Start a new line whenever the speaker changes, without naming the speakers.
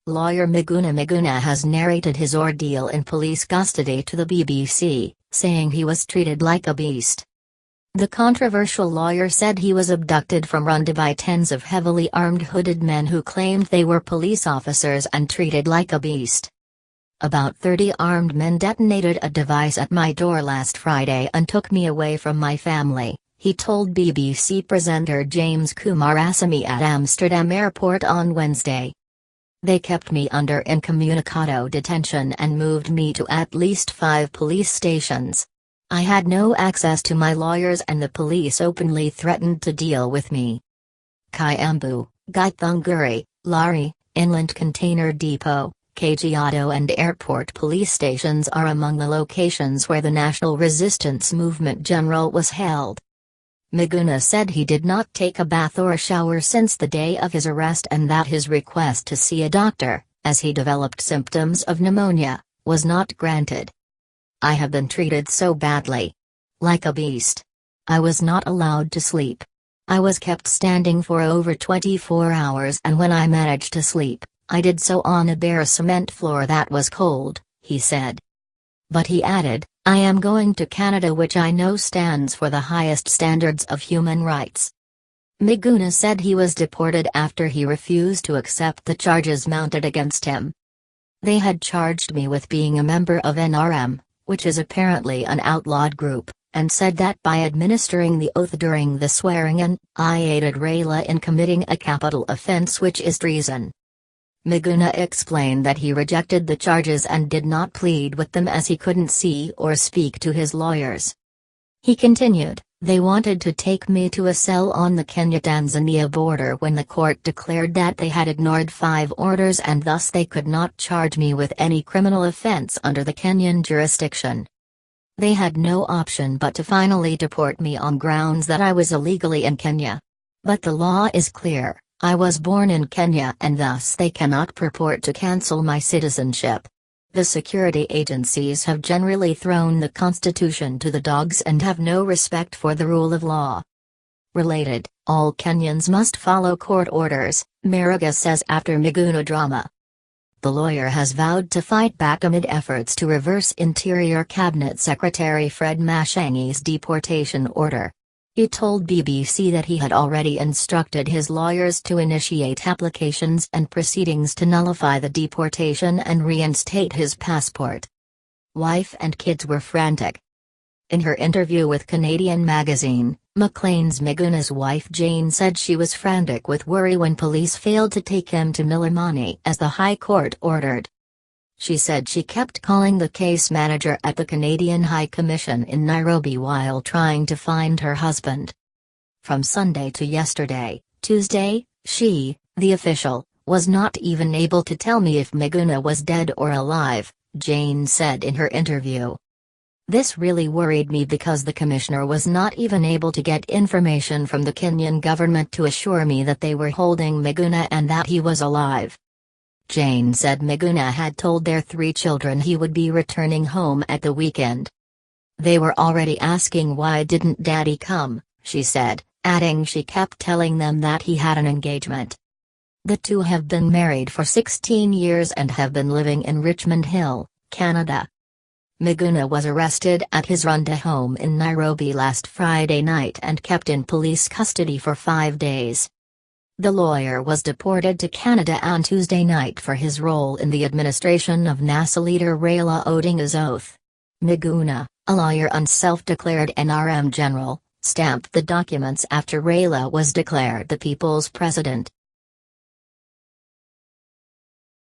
Lawyer Miguna Miguna has narrated his ordeal in police custody to the BBC, saying he was treated like a beast. The controversial lawyer said he was abducted from Runda by tens of heavily armed hooded men who claimed they were police officers and treated like a beast. About 30 armed men detonated a device at my door last Friday and took me away from my family, he told BBC presenter James Coomarasamy at Amsterdam Airport on Wednesday. They kept me under incommunicado detention and moved me to at least 5 police stations. I had no access to my lawyers and the police openly threatened to deal with me. Kiambu, Githunguri, Lari, Inland Container Depot, Kajiado and Airport police stations are among the locations where the National Resistance Movement General was held. Miguna said he did not take a bath or a shower since the day of his arrest and that his request to see a doctor, as he developed symptoms of pneumonia, was not granted. I have been treated so badly. Like a beast. I was not allowed to sleep. I was kept standing for over 24 hours and when I managed to sleep, I did so on a bare cement floor that was cold, he said. But he added, I am going to Canada, which I know stands for the highest standards of human rights. Miguna said he was deported after he refused to accept the charges mounted against him. They had charged me with being a member of NRM, which is apparently an outlawed group, and said that by administering the oath during the swearing-in, I aided Raila in committing a capital offense, which is treason. Miguna explained that he rejected the charges and did not plead with them as he couldn't see or speak to his lawyers. He continued, they wanted to take me to a cell on the Kenya-Tanzania border when the court declared that they had ignored 5 orders and thus they could not charge me with any criminal offense under the Kenyan jurisdiction. They had no option but to finally deport me on grounds that I was illegally in Kenya. But the law is clear. I was born in Kenya and thus they cannot purport to cancel my citizenship. The security agencies have generally thrown the constitution to the dogs and have no respect for the rule of law. Related, all Kenyans must follow court orders, Mariga says after Miguna drama. The lawyer has vowed to fight back amid efforts to reverse Interior Cabinet Secretary Fred Matiang'i's deportation order. He told BBC that he had already instructed his lawyers to initiate applications and proceedings to nullify the deportation and reinstate his passport. Wife and kids were frantic. In her interview with Canadian magazine, Maclean's Miguna's wife Jane said she was frantic with worry when police failed to take him to Milimani as the High Court ordered. She said she kept calling the case manager at the Canadian High Commission in Nairobi while trying to find her husband. From Sunday to yesterday, Tuesday, she, the official, was not even able to tell me if Miguna was dead or alive, Jane said in her interview. This really worried me because the commissioner was not even able to get information from the Kenyan government to assure me that they were holding Miguna and that he was alive. Jane said Miguna had told their 3 children he would be returning home at the weekend. They were already asking why didn't Daddy come, she said, adding she kept telling them that he had an engagement. The two have been married for 16 years and have been living in Richmond Hill, Canada. Miguna was arrested at his Runda home in Nairobi last Friday night and kept in police custody for 5 days. The lawyer was deported to Canada on Tuesday night for his role in the administration of NASA leader Raila Odinga's oath. Miguna, a lawyer and self-declared NRM general, stamped the documents after Raila was declared the people's president.